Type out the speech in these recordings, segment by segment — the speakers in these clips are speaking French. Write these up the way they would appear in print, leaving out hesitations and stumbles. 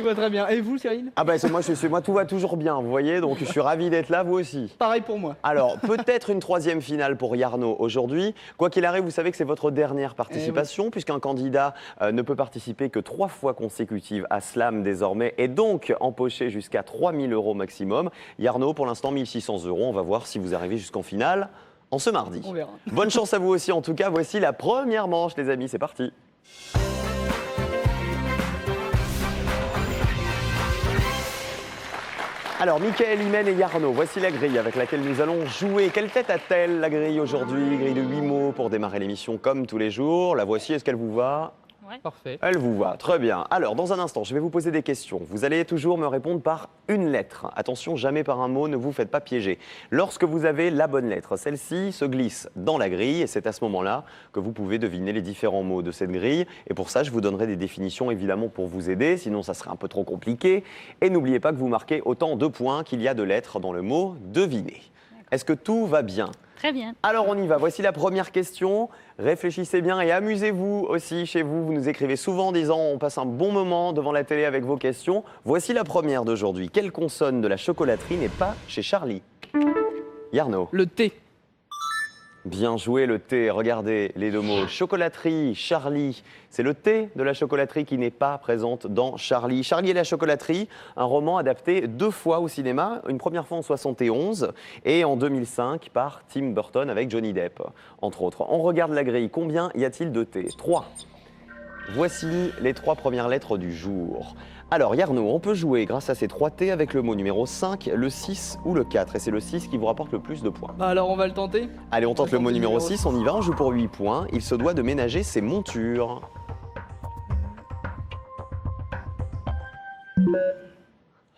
Tout va très bien. Et vous, Cyril? Ah bah moi tout va toujours bien, vous voyez, donc je suis ravi d'être là, vous aussi. Pareil pour moi. Alors, peut-être une troisième finale pour Yarno aujourd'hui. Quoi qu'il arrive, vous savez que c'est votre dernière participation, puisqu'un candidat ne peut participer que 3 fois consécutives à Slam désormais, et donc empocher jusqu'à 3 000 € maximum. Yarno, pour l'instant, 1 600 €. On va voir si vous arrivez jusqu'en finale en ce mardi. On verra. Bonne chance à vous aussi, en tout cas. Voici la première manche, les amis. C'est parti. Alors, Mickaël, Imen et Yarno, voici la grille avec laquelle nous allons jouer. Quelle tête a-t-elle, la grille aujourd'hui? Grille de 8 mots pour démarrer l'émission comme tous les jours. La voici, est-ce qu'elle vous va? Ouais. Parfait. Elle vous va, très bien. Alors, dans un instant, je vais vous poser des questions. Vous allez toujours me répondre par une lettre. Attention, jamais par un mot, ne vous faites pas piéger. Lorsque vous avez la bonne lettre, celle-ci se glisse dans la grille et c'est à ce moment-là que vous pouvez deviner les différents mots de cette grille. Et pour ça, je vous donnerai des définitions évidemment pour vous aider, sinon ça serait un peu trop compliqué. Et n'oubliez pas que vous marquez autant de points qu'il y a de lettres dans le mot deviner. Est-ce que tout va bien? Très bien. Alors on y va, voici la première question. Réfléchissez bien et amusez-vous aussi chez vous. Vous nous écrivez souvent en disant on passe un bon moment devant la télé avec vos questions. Voici la première d'aujourd'hui. Quelle consonne de la chocolaterie n'est pas chez Charlie? Yarno. Le thé. Bien joué, le thé. Regardez les deux mots. Chocolaterie, Charlie. C'est le thé de la chocolaterie qui n'est pas présente dans Charlie. Charlie et la chocolaterie, un roman adapté 2 fois au cinéma. Une première fois en 71 et en 2005 par Tim Burton avec Johnny Depp, entre autres. On regarde la grille. Combien y a-t-il de thé? 3. Voici les 3 premières lettres du jour. Alors Yarno, on peut jouer grâce à ces 3 T avec le mot numéro 5, le 6 ou le 4. Et c'est le 6 qui vous rapporte le plus de points. Bah alors on va le tenter. Allez, on tente le mot numéro 6, on y va, on joue pour 8 6. points. Il se doit de ménager ses montures.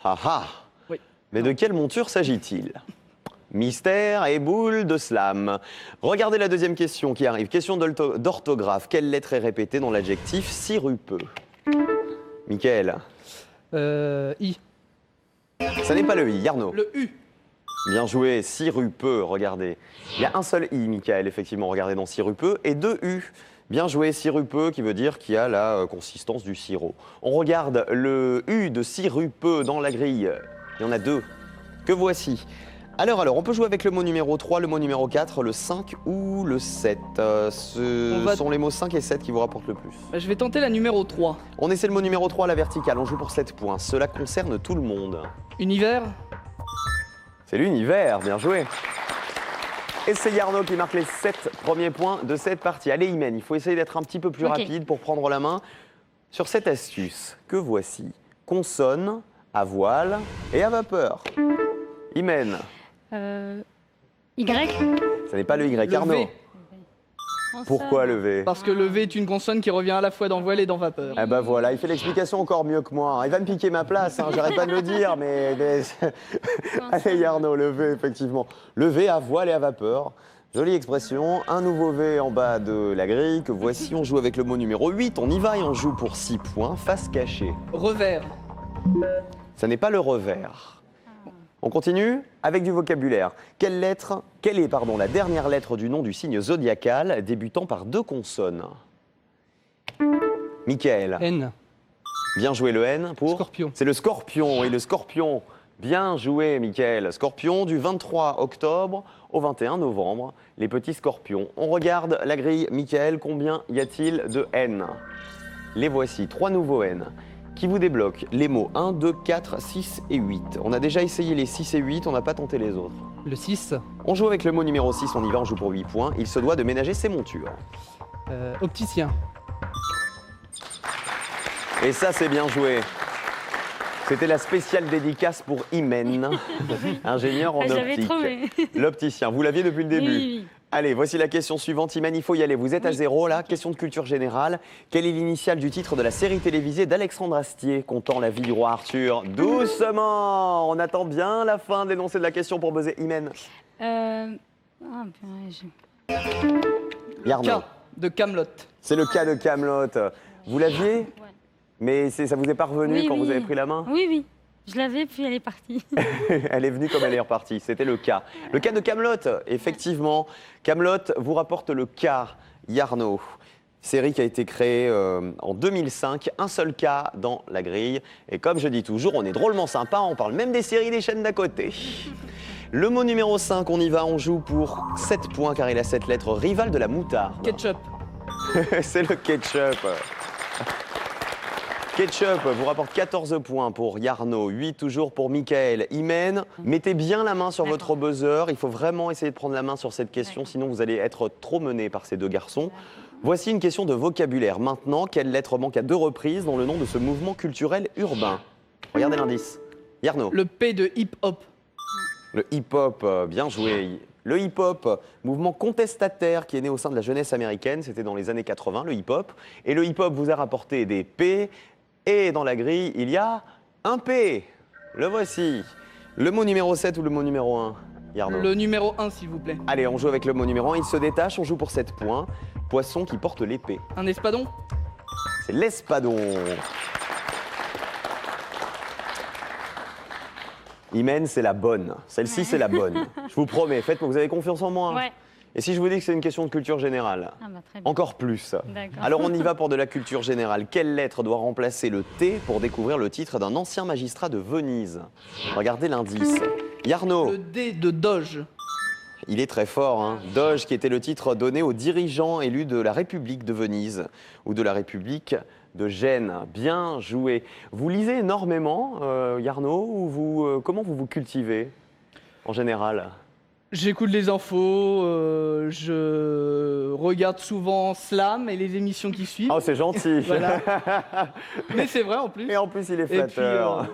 Ah ah. Oui. Mais de quelle monture s'agit-il? Mystère et boule de slam. Regardez la deuxième question qui arrive. Question d'orthographe. Quelle lettre est répétée dans l'adjectif sirupeux? Mickaël. I. Ça n'est pas le I, Yarno. Le U. Bien joué, sirupeux, regardez. Il y a un seul I, Mickaël, effectivement, regardez dans sirupeux, et 2 U. Bien joué, sirupeux, qui veut dire qu'il y a la consistance du sirop. On regarde le U de sirupeux dans la grille. Il y en a 2. Que voici. Alors, on peut jouer avec le mot numéro 3, le mot numéro 4, le 5 ou le 7. Ce sont les mots 5 et 7 qui vous rapportent le plus. Bah, je vais tenter la numéro 3. On essaie le mot numéro 3 à la verticale, on joue pour 7 points. Cela concerne tout le monde. Univers. C'est l'univers, bien joué. Et c'est Yarno qui marque les 7 premiers points de cette partie. Allez, Imen, il faut essayer d'être un petit peu plus rapide pour prendre la main sur cette astuce que voici. Consonne, à voile et à vapeur. Imen. Y. Ça n'est pas le Y, Le Arnaud. V. Pourquoi le V? Parce que le V est une consonne qui revient à la fois dans voile et dans vapeur. Eh ben voilà, il fait l'explication encore mieux que moi. Il va me piquer ma place, hein. J'arrête pas de le dire, mais... Allez Yarno, le V, effectivement. Le V à voile et à vapeur. Jolie expression. Un nouveau V en bas de la grille que voici. On joue avec le mot numéro 8. On y va et on joue pour 6 points. Face cachée. Revers. Ça n'est pas le revers. On continue avec du vocabulaire. Quelle est la dernière lettre du nom du signe zodiacal débutant par 2 consonnes? Mickaël. N. Bien joué le N pour Scorpion. C'est le scorpion. Et le scorpion, bien joué Mickaël. Scorpion du 23 octobre au 21 novembre. Les petits scorpions. On regarde la grille. Mickaël, combien y a-t-il de N? Les voici, 3 nouveaux N. Qui vous débloque les mots 1, 2, 4, 6 et 8. On a déjà essayé les 6 et 8, on n'a pas tenté les autres. Le 6. On joue avec le mot numéro 6, on y va, on joue pour 8 points. Il se doit de ménager ses montures. Opticien. Et ça, c'est bien joué. C'était la spéciale dédicace pour Imen, ingénieur en J'avais optique. trouvé. L'opticien, vous l'aviez depuis le début. Oui. Allez, voici la question suivante. Imen, il faut y aller. Vous êtes à 0 là. Question de culture générale. Quelle est l'initiale du titre de la série télévisée d'Alexandre Astier comptant la vie du roi Arthur? Doucement. On attend bien la fin de l'énoncé de la question pour buzzer. Imen. Yarno. K de Camelot. C'est le cas de Camelot. Vous l'aviez? Ouais. Mais ça vous est pas revenu Oui, quand oui. vous avez pris la main? Oui, oui. Je l'avais, puis elle est partie. Elle est venue comme elle est repartie. C'était le cas. Le cas de Camelot, effectivement. Camelot vous rapporte le cas, Yarno. Série qui a été créée en 2005, un seul cas dans la grille. Et comme je dis toujours, on est drôlement sympa, on parle même des séries des chaînes d'à côté. Le mot numéro 5, on y va, on joue pour 7 points car il a 7 lettres, rival de la moutarde. Ketchup. C'est le ketchup. Ketchup vous rapporte 14 points pour Yarno, 8 toujours pour Mickaël. Imen, mettez bien la main sur votre buzzer. Il faut vraiment essayer de prendre la main sur cette question, sinon vous allez être trop mené par ces deux garçons. Voici une question de vocabulaire. Maintenant, quelle lettre manque à 2 reprises dans le nom de ce mouvement culturel urbain? Regardez l'indice. Yarno. Le P de hip-hop. Le hip-hop, bien joué. Le hip-hop, mouvement contestataire qui est né au sein de la jeunesse américaine, c'était dans les années 80, le hip-hop. Et le hip-hop vous a rapporté des P, et dans la grille, il y a un P. Le voici. Le mot numéro 7 ou le mot numéro 1, Yarno? Le numéro 1, s'il vous plaît. Allez, on joue avec le mot numéro 1, il se détache, on joue pour 7 points. Poisson qui porte l'épée. Un espadon. C'est l'espadon. Imen, c'est la bonne. Celle-ci, c'est la bonne. Je vous promets, faites-moi, vous avez confiance en moi. Ouais. Et si je vous dis que c'est une question de culture générale? Ah bah, très bien. Encore plus. D'accord. Alors on y va pour de la culture générale. Quelle lettre doit remplacer le T pour découvrir le titre d'un ancien magistrat de Venise? Regardez l'indice. Yarno, Le D de Doge. il est très fort. Hein. Doge, qui était le titre donné aux dirigeants élus de la République de Venise ou de la République de Gênes. Bien joué. Vous lisez énormément, Yarno, ou comment vous vous cultivez en général? J'écoute les infos, je regarde souvent Slam et les émissions qui suivent. Oh, c'est gentil. Voilà. Mais c'est vrai en plus. Et en plus, il est Et puis, flatteur.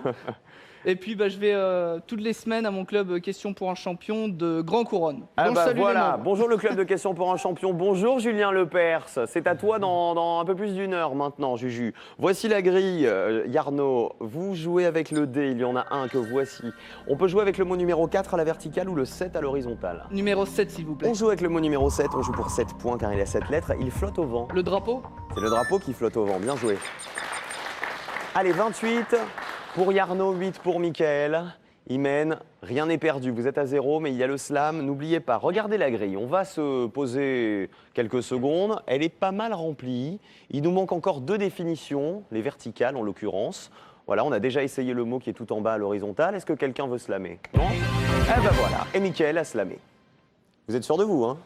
Et puis je vais toutes les semaines à mon club Question pour un champion de Grand Couronne. Ah dont je bah salue les voilà, membres. bonjour le club de questions pour un champion, bonjour Julien Lepers, c'est à toi dans un peu plus d'1 heure maintenant Juju. Voici la grille, Yarno, vous jouez avec le D, il y en a un que voici. On peut jouer avec le mot numéro 4 à la verticale ou le 7 à l'horizontale. Numéro 7 s'il vous plaît. On joue avec le mot numéro 7, on joue pour 7 points car il a 7 lettres, il flotte au vent. Le drapeau. C'est le drapeau qui flotte au vent, bien joué. Allez, 28 pour Yarno, 8 pour Mickaël. Imen, rien n'est perdu, vous êtes à 0, mais il y a le slam. N'oubliez pas, regardez la grille, on va se poser quelques secondes. Elle est pas mal remplie. Il nous manque encore 2 définitions, les verticales en l'occurrence. Voilà, on a déjà essayé le mot qui est tout en bas à l'horizontale. Est-ce que quelqu'un veut slammer? Non? Eh ben voilà, et Mickaël a slamé. Vous êtes sûr de vous, hein?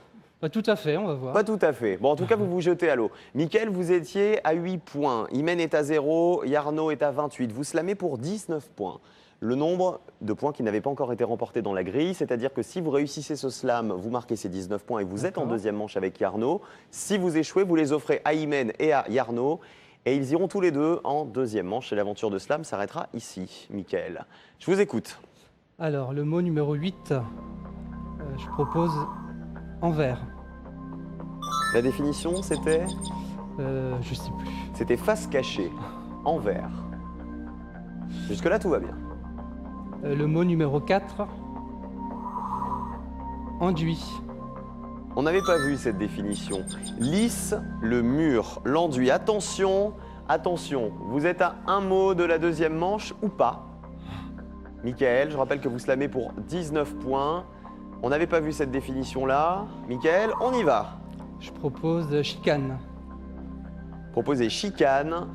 Pas tout à fait, on va voir. Pas tout à fait. Bon, en tout cas, vous vous jetez à l'eau. Mickaël, vous étiez à 8 points. Imen est à 0. Yarno est à 28. Vous slamez pour 19 points. Le nombre de points qui n'avaient pas encore été remportés dans la grille, c'est-à-dire que si vous réussissez ce slam, vous marquez ces 19 points et vous êtes en deuxième manche avec Yarno. Si vous échouez, vous les offrez à Imen et à Yarno. Et ils iront tous les deux en deuxième manche. Et l'aventure de slam s'arrêtera ici, Mickaël. Je vous écoute. Alors, le mot numéro 8, je propose envers. La définition, c'était? Je sais plus. C'était face cachée, envers. Jusque-là, tout va bien. Le mot numéro 4, enduit. On n'avait pas vu cette définition. Lisse le mur, l'enduit. Attention, attention, vous êtes à un mot de la deuxième manche ou pas? Mickaël, je rappelle que vous slamez pour 19 points. On n'avait pas vu cette définition-là. Mickaël, on y va. Je propose chicane. Proposez chicane.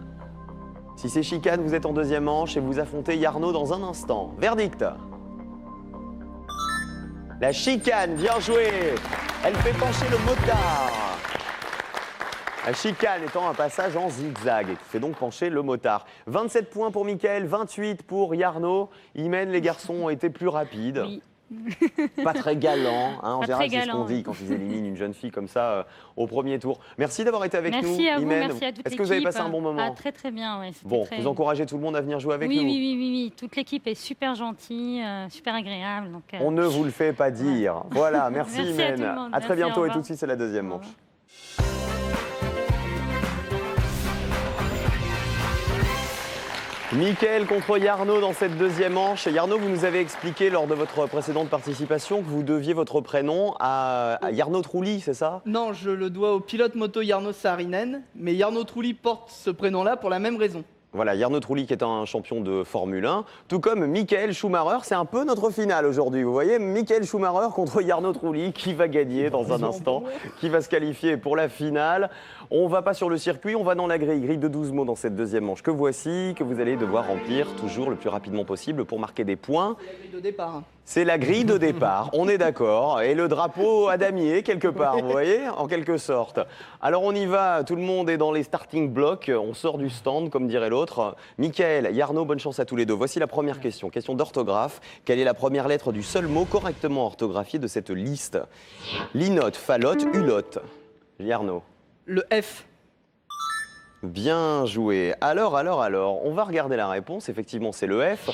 Si c'est chicane, vous êtes en deuxième manche et vous affrontez Yarno dans un instant. Verdict. La chicane, bien joué. Elle fait pencher le motard. La chicane étant un passage en zigzag et qui fait donc pencher le motard. 27 points pour Mickaël, 28 pour Yarno. Imen, les garçons ont été plus rapides. Oui. Pas très galant, hein. En Pas général très c'est ce qu'on galant, dit oui. quand ils éliminent une jeune fille comme ça au premier tour. Merci d'avoir été avec nous, Merci à vous, Imen. merci à toute l'équipe. Est-ce que vous avez passé un bon moment? Ah, très très bien, ouais. C'était Bon, très... vous encouragez tout le monde à venir jouer avec oui, nous? oui, oui, oui, oui. Toute l'équipe est super gentille, super agréable. Donc, On ne vous le fait pas dire. Voilà, merci, Merci à Imen. tout le monde. À très Merci, bientôt au et revoir. tout de suite c'est la deuxième Au manche. revoir. Mickaël contre Yarno dans cette deuxième manche. Yarno, vous nous avez expliqué lors de votre précédente participation que vous deviez votre prénom à Yarno Trulli, c'est ça? Non, je le dois au pilote moto Jarno Saarinen, mais Jarno Trulli porte ce prénom-là pour la même raison. Voilà, Jarno Trulli qui est un champion de Formule 1, tout comme Michael Schumacher. C'est un peu notre finale aujourd'hui. Vous voyez, Michael Schumacher contre Jarno Trulli, qui va gagner dans un instant, qui va se qualifier pour la finale. On ne va pas sur le circuit, on va dans la grille. Grille de 12 mots dans cette deuxième manche que voici, que vous allez devoir remplir toujours le plus rapidement possible pour marquer des points. C'est la grille de départ. C'est la grille de départ, on est d'accord. Et le drapeau à damier, quelque part, vous voyez, en quelque sorte. Alors on y va, tout le monde est dans les starting blocks, on sort du stand, comme dirait l'autre. Michael, Jarno, bonne chance à tous les deux. Voici la première question, question d'orthographe. Quelle est la première lettre du seul mot correctement orthographié de cette liste? Linotte, falotte, hulotte. Jarno. Le F. Bien joué. Alors, on va regarder la réponse. Effectivement, c'est le F.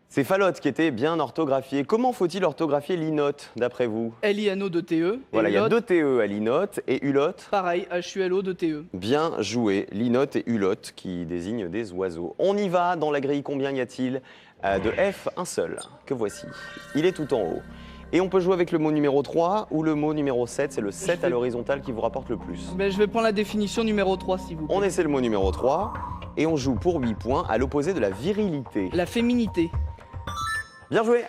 C'est Falotte qui était bien orthographié. Comment faut-il orthographier linotte, d'après vous? L-I-N-O-2-T-E. Voilà, il y a deux TE à linotte et hulotte. Pareil, H-U-L-O-2-T-E. Bien joué. Linotte et hulotte qui désignent des oiseaux. On y va. Dans la grille, combien y a-t-il de F? Un seul, que voici. Il est tout en haut. Et on peut jouer avec le mot numéro 3 ou le mot numéro 7. C'est le 7 à l'horizontale qui vous rapporte le plus. Ben, je vais prendre la définition numéro 3, s'il vous plaît. On essaie le mot numéro 3 et on joue pour 8 points à l'opposé de la virilité. La féminité. Bien joué.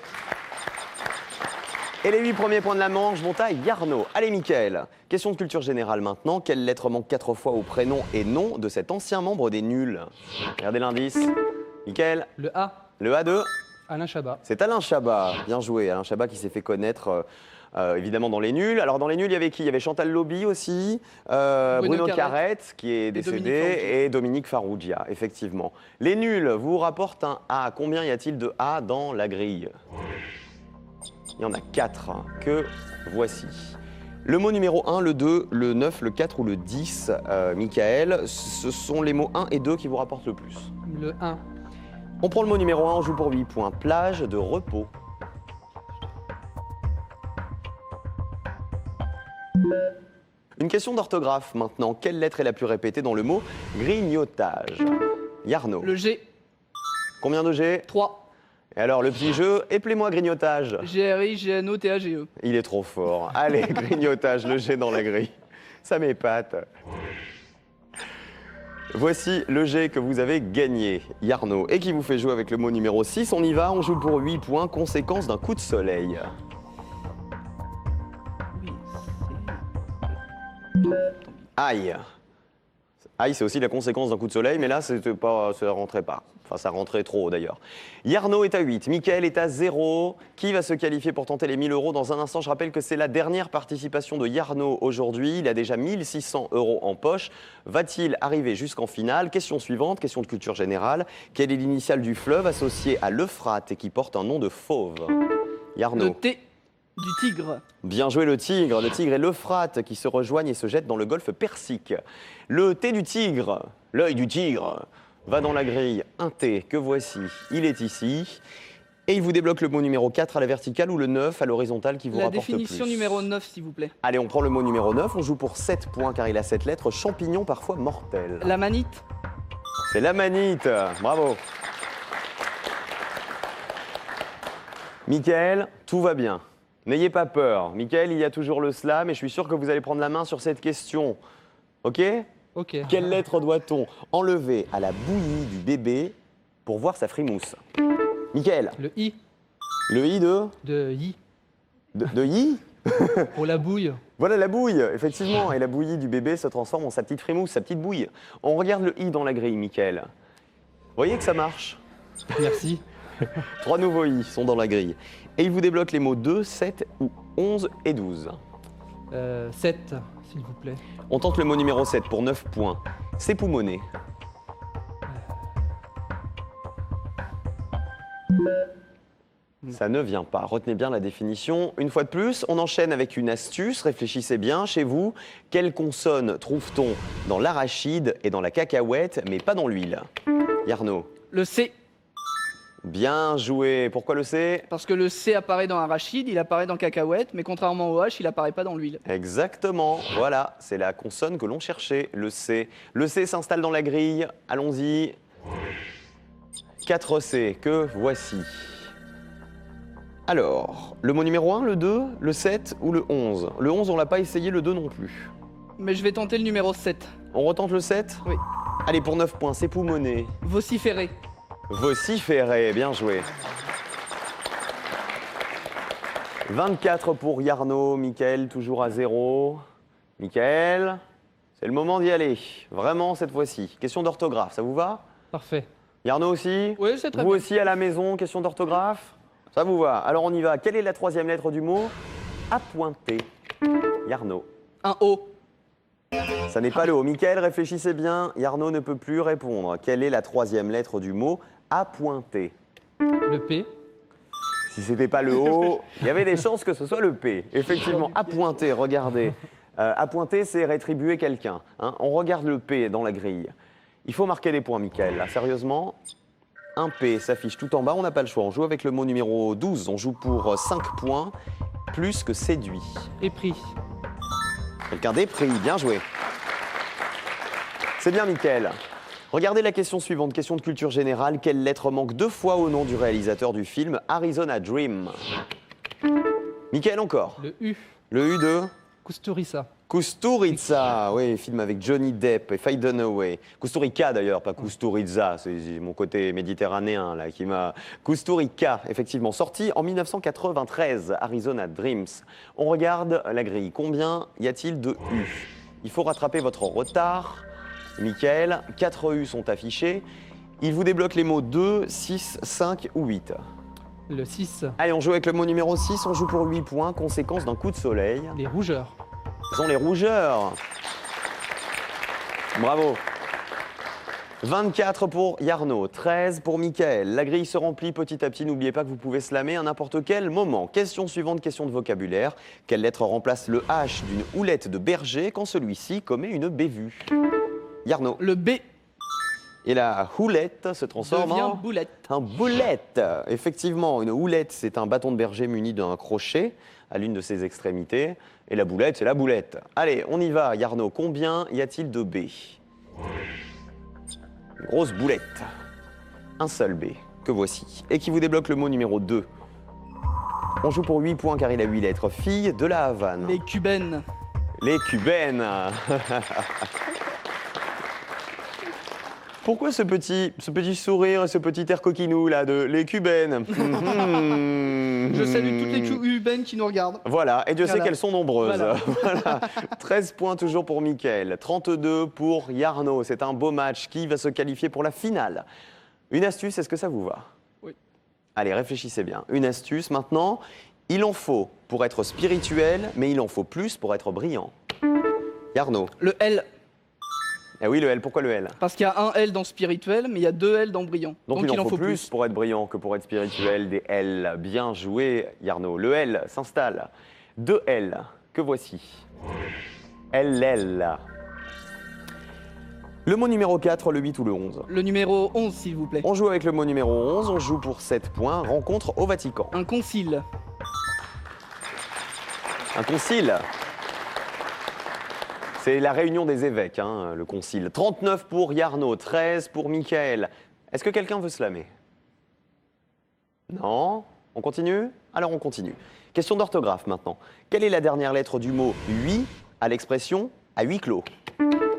Et les 8 premiers points de la manche vont à Jarno. Allez, Mickaël. Question de culture générale maintenant. Quelle lettre manque 4 fois au prénom et nom de cet ancien membre des Nuls? Regardez l'indice. Mickaël. Le A, Le A de... Alain Chabat. C'est Alain Chabat. Bien joué. Alain Chabat qui s'est fait connaître évidemment dans les Nuls. Alors dans les Nuls, il y avait qui? Il y avait Chantal Lobby aussi, Bruno Carrette qui est décédé et Dominique Farrugia, effectivement. Les Nuls vous rapportent un A. Combien y a-t-il de A dans la grille? Il y en a 4 que voici. Le mot numéro 1, le 2, le 9, le 4 ou le 10, Mickaël, ce sont les mots 1 et 2 qui vous rapportent le plus. Le 1, On prend le mot numéro 1, on joue pour 8 points. Plage de repos. Une question d'orthographe maintenant. Quelle lettre est la plus répétée dans le mot grignotage? Jarno. Le G. Combien de G? 3. Et alors le petit jeu, épelez-moi grignotage. G-R-I-G-N-O-T-A-G-E. Il est trop fort. Allez, grignotage, le G dans la grille. Ça m'épate. Voici le G que vous avez gagné, Jarno, et qui vous fait jouer avec le mot numéro 6. On y va, on joue pour 8 points, conséquence d'un coup de soleil. Oui, Aïe. Aïe, c'est aussi la conséquence d'un coup de soleil, mais là, c'était pas, ça rentrait pas. Enfin, ça rentrait trop d'ailleurs. Jarno est à 8, Mickaël est à 0. Qui va se qualifier pour tenter les 1000 € dans un instant? Je rappelle que c'est la dernière participation de Jarno aujourd'hui. Il a déjà 1600 € en poche. Va-t-il arriver jusqu'en finale? Question suivante, question de culture générale. Quelle est l'initiale du fleuve associé à l'Euphrate et qui porte un nom de fauve? Jarno. Le T du tigre. Bien joué le tigre et l'Euphrate qui se rejoignent et se jettent dans le golfe Persique. Le T du tigre, l'œil du tigre, va dans la grille. Un T que voici, il est ici. Et il vous débloque le mot numéro 4 à la verticale ou le 9 à l'horizontale qui vous La rapporte le plus. définition numéro 9, s'il vous plaît. Allez, on prend le mot numéro 9, on joue pour 7 points car il a 7 lettres, champignon parfois mortel. La manite. C'est l'amanite, bravo. Mickaël, tout va bien. N'ayez pas peur. Mickaël, il y a toujours le slam et je suis sûr que vous allez prendre la main sur cette question. Ok? ok. Quelle lettre doit-on enlever à la bouillie du bébé pour voir sa frimousse? Mickaël, Le I le I de de I, I? pour la bouille. Voilà la bouille, effectivement. Et la bouillie du bébé se transforme en sa petite frimousse, sa petite bouille. On regarde le I dans la grille, Mickaël. Vous voyez que ça marche? Merci. 3 nouveaux I sont dans la grille. Et il vous débloque les mots 2, 7 ou 11 et 12. 7, s'il vous plaît. On tente le mot numéro 7 pour 9 points. C'est poumonner. Ça ne vient pas. Retenez bien la définition. Une fois de plus, on enchaîne avec une astuce. Réfléchissez bien chez vous. Quelle consonne trouve-t-on dans l'arachide et dans la cacahuète, mais pas dans l'huile? Jarno. Le C. Bien joué. Pourquoi le C? Parce que le C apparaît dans arachide, il apparaît dans cacahuète, mais contrairement au H, il apparaît pas dans l'huile. Exactement. Voilà, c'est la consonne que l'on cherchait, le C. Le C s'installe dans la grille. Allons-y. 4 C que voici. Alors, le mot numéro 1, le 2, le 7 ou le 11? Le 11, on l'a pas essayé, le 2 non plus. Mais je vais tenter le numéro 7. On retente le 7? Oui. Allez, pour 9 points, c'est Poumonné. Vociférer. Vociférer, bien joué. 24 pour Yarno, Mickaël toujours à 0. Mickaël, c'est le moment d'y aller. Vraiment cette fois-ci. Question d'orthographe, ça vous va? Parfait. Yarno aussi? Oui, c'est très Vous bien. aussi à la maison, question d'orthographe? Ça vous va? Alors on y va. Quelle est la troisième lettre du mot appointer? Yarno. Un O. Ça n'est pas le O. Mickaël, réfléchissez bien. Yarno ne peut plus répondre. Quelle est la troisième lettre du mot appointer? Le P. Si c'était pas le O, il y avait des chances que ce soit le P. Effectivement, appointer, regardez. Appointer, c'est rétribuer quelqu'un. Hein. On regarde le P dans la grille. Il faut marquer des points, Mickaël. Là, sérieusement, un P s'affiche tout en bas, on n'a pas le choix. On joue avec le mot numéro 12. On joue pour 5 points, plus que séduit. Épris. Quelqu'un d'épris, bien joué. C'est bien, Mickaël. Regardez la question suivante, question de culture générale. Quelle lettre manque 2 fois au nom du réalisateur du film Arizona Dream? Mickaël encore. Le U. Le U de Kusturica. Kusturica, oui, film avec Johnny Depp et Faye Dunaway. Kusturica d'ailleurs, pas Kusturica, c'est mon côté méditerranéen là qui m'a... Kusturica, effectivement, sorti en 1993, Arizona Dreams. On regarde la grille. Combien y a-t-il de U? Il faut rattraper votre retard. Mickaël, 4 U sont affichés. Il vous débloque les mots 2, 6, 5 ou 8. Le 6. Allez, on joue avec le mot numéro 6, on joue pour 8 points, conséquence d'un coup de soleil. Les rougeurs. Ce sont les rougeurs. Bravo. 24 pour Yarno, 13 pour Mickaël. La grille se remplit petit à petit. N'oubliez pas que vous pouvez slammer à n'importe quel moment. Question suivante, question de vocabulaire. Quelle lettre remplace le H d'une houlette de berger quand celui-ci commet une bévue? Yarno. Le B. Et la houlette se transforme Devient en boulette. un boulette. Effectivement, une houlette, c'est un bâton de berger muni d'un crochet à l'une de ses extrémités. Et la boulette, c'est la boulette. Allez, on y va, Yarno. Combien y a-t-il de B? Une grosse boulette. Un seul B, que voici. Et qui vous débloque le mot numéro 2. On joue pour 8 points car il a 8 lettres. Fille de la Havane. Les cubaines. Les cubaines. Pourquoi ce petit sourire et ce petit air coquinou là de les cubaines? Je salue toutes les cubaines qui nous regardent. Voilà, et Dieu sait Voilà. qu'elles sont nombreuses. Voilà. Voilà. 13 points toujours pour Mickaël, 32 pour Yarno. C'est un beau match. Qui va se qualifier pour la finale? Une astuce, est-ce que ça vous va? Oui. Allez, réfléchissez bien. Une astuce maintenant. Il en faut pour être spirituel, mais il en faut plus pour être brillant. Yarno. Le L. Eh oui, le L. Pourquoi le L? Parce qu'il y a un L dans spirituel, mais il y a 2 L dans brillant. Donc il en faut plus pour être brillant que pour être spirituel. Des L. Bien joué, Yarno. Le L s'installe. 2 L. Que voici. LL. Le mot numéro 4, le 8 ou le 11. Le numéro 11, s'il vous plaît. On joue avec le mot numéro 11. On joue pour 7 points. Rencontre au Vatican. Un concile. Un concile. C'est la réunion des évêques, hein, le concile. 39 pour Yarno, 13 pour Mickaël. Est-ce que quelqu'un veut slammer? Non? On continue? Alors on continue. Question d'orthographe maintenant. Quelle est la dernière lettre du mot « huit » à l'expression « à huis clos »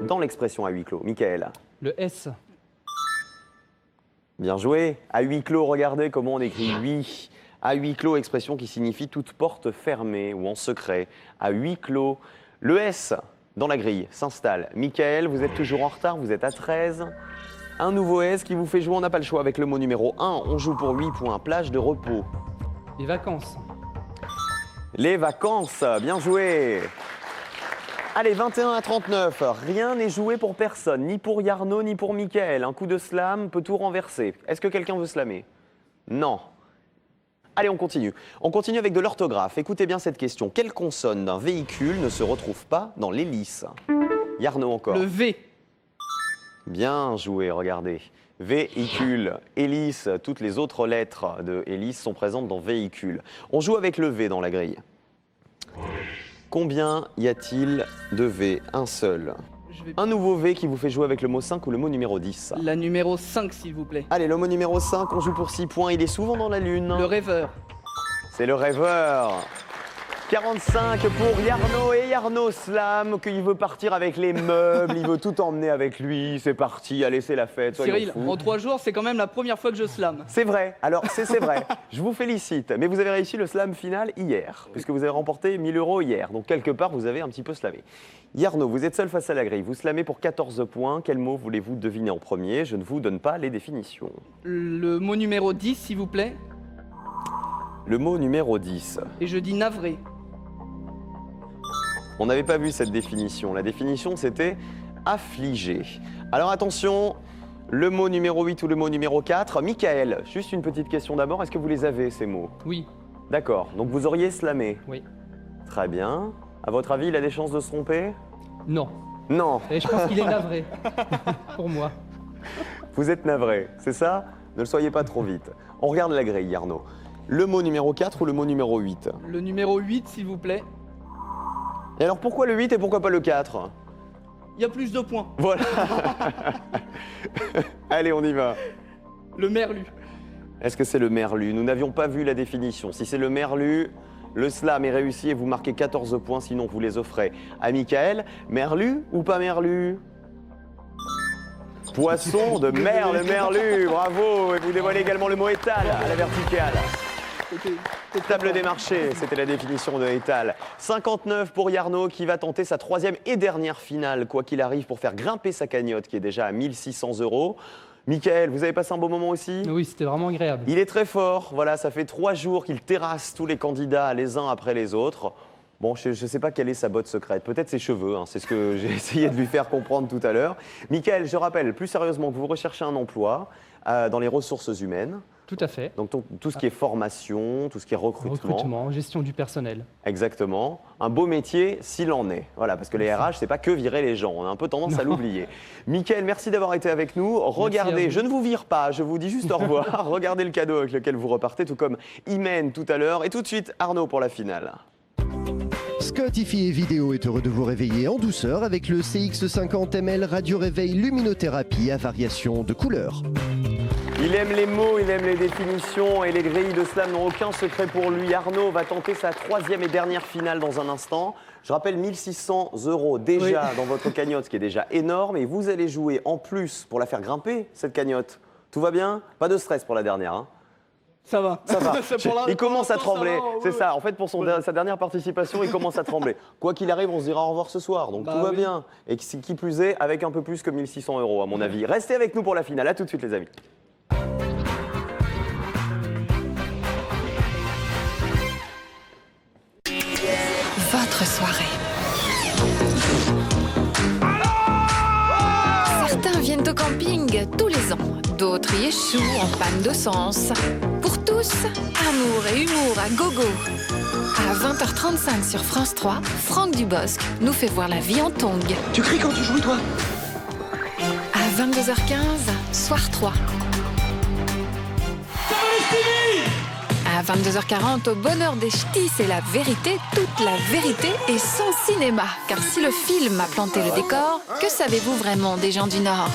dans l'expression « à huis clos », Mickaël? Le S. Bien joué. À huis clos, regardez comment on écrit « huit ». À huis clos, expression qui signifie toute porte fermée ou en secret. À huis clos. Le S dans la grille s'installe. Mickaël, vous êtes toujours en retard, vous êtes à 13. Un nouveau S qui vous fait jouer, on n'a pas le choix avec le mot numéro 1. On joue pour 8 points, plage de repos. Les vacances. Les vacances, bien joué. Allez, 21 à 39, rien n'est joué pour personne, ni pour Yarno, ni pour Mickaël. Un coup de slam peut tout renverser. Est-ce que quelqu'un veut slammer? Non. Allez, on continue. On continue avec de l'orthographe. Écoutez bien cette question. Quelle consonne d'un véhicule ne se retrouve pas dans l'hélice? Yarno encore. Le V. Bien joué, regardez. Véhicule, hélice, toutes les autres lettres de hélice sont présentes dans véhicule. On joue avec le V dans la grille. Combien y a-t-il de V? Un seul. Un nouveau V qui vous fait jouer avec le mot 5 ou le mot numéro 10. La numéro 5, s'il vous plaît. Allez, le mot numéro 5, on joue pour 6 points. Il est souvent dans la lune. Le rêveur. C'est le rêveur. 45 pour Yarno et Yarno Slam, qu'il veut partir avec les meubles, il veut tout emmener avec lui. C'est parti, allez, c'est la fête. soyons Cyril, fous. en 3 jours, c'est quand même la première fois que je slam. C'est vrai, alors c'est vrai, je vous félicite, mais vous avez réussi le slam final hier, puisque vous avez remporté 1000 € hier, donc quelque part vous avez un petit peu slamé. Yarno, vous êtes seul face à la grille, vous slamez pour 14 points, quel mot voulez-vous deviner en premier? Je ne vous donne pas les définitions. Le mot numéro 10, s'il vous plaît. Le mot numéro 10. Et je dis navré. On n'avait pas vu cette définition. La définition, c'était affligé. Alors attention, le mot numéro 8 ou le mot numéro 4. Michael, juste une petite question d'abord. Est-ce que vous les avez, ces mots? Oui, D'accord. Donc vous auriez slamé. oui. Très bien. À votre avis, il a des chances de se tromper? Non. Non. Et je pense qu'il est navré. Pour moi. Vous êtes navré, c'est ça? Ne le soyez pas trop vite. On regarde la grille, Arnaud. Le mot numéro 4 ou le mot numéro 8? Le numéro 8, s'il vous plaît. Et alors pourquoi le 8 et pourquoi pas le 4? Il y a plus de points. Voilà. Allez, on y va. Le merlu. Est-ce que c'est le merlu? Nous n'avions pas vu la définition. Si c'est le merlu, le slam est réussi et vous marquez 14 points, sinon vous les offrez à Michael. Merlu ou pas merlu? Poisson de mer, le merlu, bravo. Et vous dévoilez également le mot étal à la verticale. Table des marchés, c'était la définition de étal. 59 pour Yarno qui va tenter sa 3e et dernière finale, quoi qu'il arrive, pour faire grimper sa cagnotte qui est déjà à 1600 €. Michael, vous avez passé un bon moment aussi? Oui, c'était vraiment agréable. Il est très fort, voilà, ça fait 3 jours qu'il terrasse tous les candidats les uns après les autres. Bon, je ne sais pas quelle est sa botte secrète, peut-être ses cheveux, hein, c'est ce que j'ai essayé de lui faire comprendre tout à l'heure. Michael, je rappelle plus sérieusement que vous recherchez un emploi dans les ressources humaines. Tout à fait. Donc tout ce qui est formation, tout ce qui est recrutement. Gestion du personnel. Exactement. Un beau métier s'il en est. Voilà, parce que les RH, c'est pas que virer les gens. On a un peu tendance à l'oublier. Mickaël, merci d'avoir été avec nous. Regardez, je ne vous vire pas, je vous dis juste au revoir. Regardez le cadeau avec lequel vous repartez, tout comme Imen tout à l'heure. Et tout de suite, Arnaud pour la finale. Scottify et Vidéo est heureux de vous réveiller en douceur avec le CX50ML Radio Réveil Luminothérapie à variation de couleurs. Il aime les mots, il aime les définitions et les grilles de slam n'ont aucun secret pour lui. Arnaud va tenter sa 3e et dernière finale dans un instant. Je rappelle 1600 € déjà dans votre cagnotte, ce qui est déjà énorme. Et vous allez jouer en plus pour la faire grimper, cette cagnotte. Tout va bien? Pas de stress pour la dernière, hein? Ça va. Ça va. Il commence à l'instant, ça trembler. va, C'est ouais. ça. En fait, pour sa dernière participation, il commence à trembler. Quoi qu'il arrive, on se dira au revoir ce soir. Donc tout va bien. Et qui plus est, avec un peu plus que 1600 € à mon avis. Restez avec nous pour la finale. À tout de suite, les amis. Votre soirée. Certains viennent au camping tous les ans, d'autres y échouent en panne de sens. Pour tous, amour et humour à gogo. À 20h35 sur France 3, Franck Dubosc nous fait voir la vie en tongs. Tu cries quand tu joues, toi? À 22h15, Soir 3. À 22h40, au bonheur des ch'tis, c'est la vérité, toute la vérité et sans cinéma. Car si le film a planté le décor, que savez-vous vraiment des gens du Nord?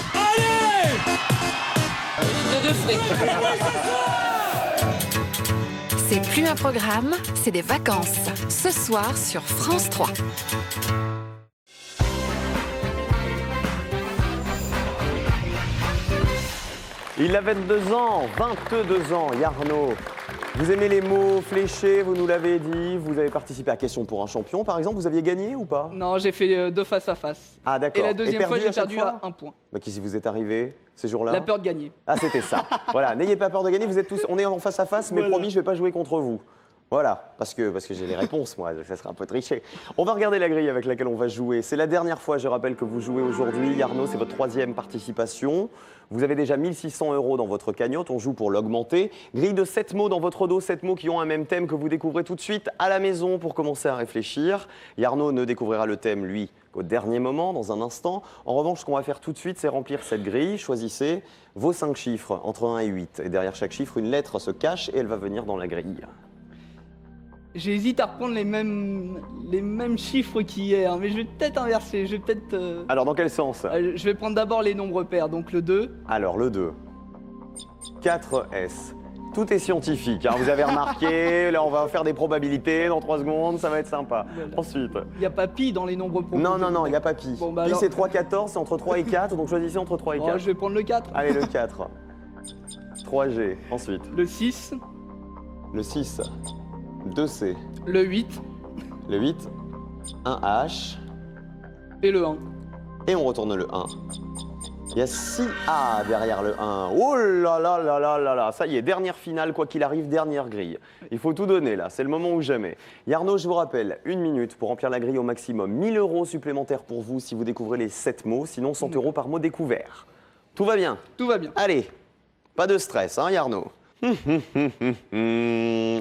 C'est plus un programme, c'est des vacances. Ce soir sur France 3. Il a 22 ans, 22 ans, Yarno. Vous aimez les mots fléchés, vous nous l'avez dit. Vous avez participé à Question pour un champion, par exemple. Vous aviez gagné ou pas? Non, j'ai fait 2 face à face. Ah, d'accord. Et la deuxième fois, j'ai à chaque perdu fois à 1 point. Bah, qu'est-ce qui vous est arrivé ces jours-là? La peur de gagner. Ah, c'était ça. Voilà, n'ayez pas peur de gagner. Vous êtes tous, on est en face à face, mais Voilà. promis, je vais pas jouer contre vous. Voilà, parce que j'ai les réponses, moi, ça serait un peu triché. On va regarder la grille avec laquelle on va jouer. C'est la dernière fois, je rappelle, que vous jouez aujourd'hui. Yarno, c'est votre 3e participation. Vous avez déjà 1600 € dans votre cagnotte, on joue pour l'augmenter. Grille de 7 mots dans votre dos, 7 mots qui ont un même thème que vous découvrez tout de suite à la maison pour commencer à réfléchir. Yarno ne découvrira le thème, lui, qu'au dernier moment, dans un instant. En revanche, ce qu'on va faire tout de suite, c'est remplir cette grille. Choisissez vos 5 chiffres, entre 1 et 8. Et derrière chaque chiffre, une lettre se cache et elle va venir dans la grille. J'hésite à reprendre les mêmes chiffres qu'hier, mais je vais peut-être inverser. Je vais peut-être. Alors, dans quel sens? Je vais prendre d'abord les nombres pairs, donc le 2, Alors, le 2. 4S. Tout est scientifique, hein. Vous avez remarqué, là on va faire des probabilités dans 3 secondes, ça va être sympa. Voilà. Ensuite. Il n'y a pas pi dans les nombres proposés. Non, il n'y a pas pi. Bon, bah Pi alors- c'est 3, 14, c'est entre 3 et 4, donc choisissez entre 3 et 4. Oh, je vais prendre le 4. Allez, le 4. 3G. Ensuite, Le 6, le 6. 2C. le 8 Le 8. 1H. et le 1. Et on retourne le 1. Il y a 6A derrière le 1. Oh là là là là là là. Ça y est, dernière finale, quoi qu'il arrive, dernière grille. Il faut tout donner là, c'est le moment ou jamais. Yarno, je vous rappelle, 1 minute pour remplir la grille au maximum. 1 000 € supplémentaires pour vous si vous découvrez les 7 mots, sinon 100 € par mot découvert. Tout va bien? Tout va bien. Allez, pas de stress, hein Yarno.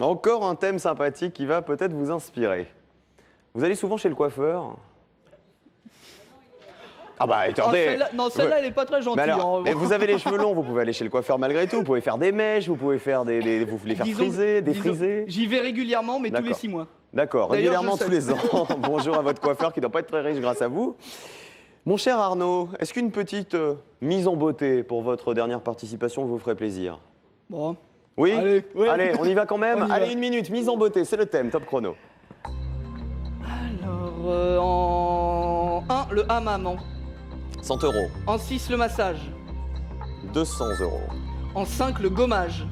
Encore un thème sympathique qui va peut-être vous inspirer. Vous allez souvent chez le coiffeur? Ah bah Oh, attendez. celle-là, elle est pas très gentille. Mais alors, hein. mais vous avez les cheveux longs, vous pouvez aller chez le coiffeur malgré tout. Vous pouvez faire des mèches, vous pouvez faire vous les faire Disons- friser, disons- défriser. J'y vais régulièrement, mais tous les D'accord. 6 mois. D'accord, D'ailleurs, régulièrement je tous les ans. Bonjour à votre coiffeur qui ne doit pas être très riche grâce à vous. Mon cher Arnaud, est-ce qu'une petite mise en beauté pour votre dernière participation vous ferait plaisir? Bon. Oui. Allez, ouais. Allez, on y va quand même. On y va. Allez, 1 minute, mise en beauté, c'est le thème, top chrono. Alors, en 1, le hammam. 100 €, En 6, le massage. 200 €, En 5, le gommage.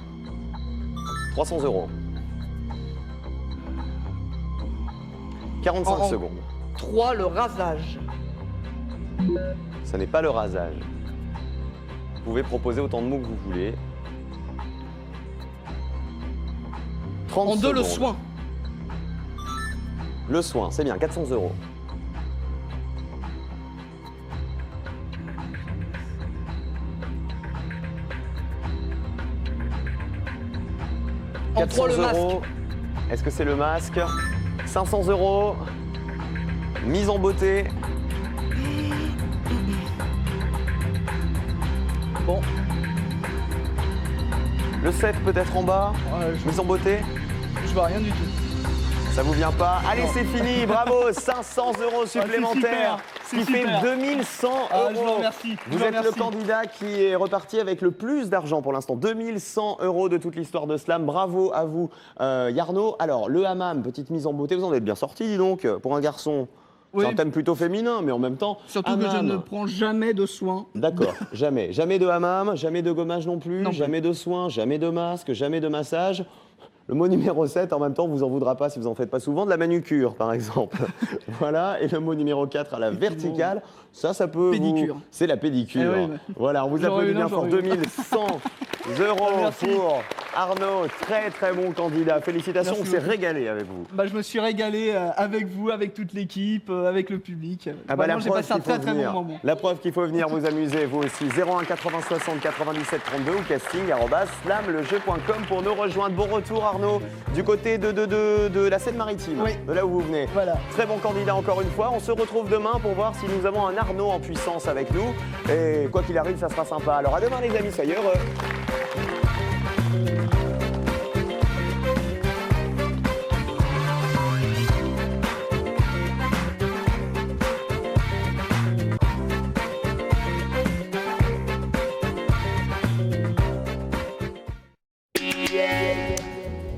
300 €. 45 En- secondes. 3, le rasage. Ça n'est pas le rasage. Vous pouvez proposer autant de mots que vous voulez. 30 En 2, le secondes. soin. Le soin, c'est bien, 400 €. En 3, le 400 masque. €. Est-ce que c'est le masque? 500 €. Mise en beauté. Bon, Le 7 peut-être en bas. Mise en beauté. je vois rien du tout. Ça vous vient pas? Allez, c'est fini, bravo, 500 € supplémentaires, ce qui fait 2100 Ah, je vous €. remercie. je Vous vous êtes le remercie. candidat qui est reparti avec le plus d'argent pour l'instant, 2100 € de toute l'histoire de Slam. Bravo à vous, Yarno. Alors, le hammam, petite mise en beauté, vous en êtes bien sorti, dis donc, pour un garçon. Oui. C'est un thème plutôt féminin, mais en même temps. Surtout que je hammam. ne prends jamais de soin. D'accord, jamais. Jamais de hammam, jamais de gommage non plus, Non plus. jamais de soins, jamais de masque, jamais de massage. Le mot numéro 7, en même temps, vous en voudra pas si vous en faites pas souvent, de la manucure, par exemple. Voilà, et le mot numéro 4 à la verticale, ça peut Pédicure. vous... C'est la pédicure. Eh oui, mais- Voilà, on vous J'aurais applaudit eu l'un, bien pour j'aurais eu 2100 € Merci. pour Arnaud. Très, très bon candidat. Félicitations, Merci on s'est beaucoup. régalé avec vous. Bah, je me suis régalé avec vous, avec toute l'équipe, avec le public. Ah bah, Vraiment, j'ai passé un qu'il faut très très venir. bon moment. La preuve qu'il faut venir vous amuser, vous aussi. 01 80 60 97 32 ou casting@slamlejeu.com pour nous rejoindre. Bon retour Arnaud, du côté de la Seine-Maritime, Oui. de là où vous venez. Voilà. Très bon candidat encore une fois. On se retrouve demain pour voir si nous avons un Arnaud en puissance avec nous. Et quoi qu'il arrive, ça sera sympa. Alors à demain les amis, soyez heureux.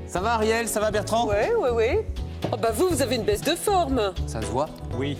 Ça va Ariel, ça va Bertrand? Ouais. Oh bah vous avez une baisse de forme. Ça se voit? Oui,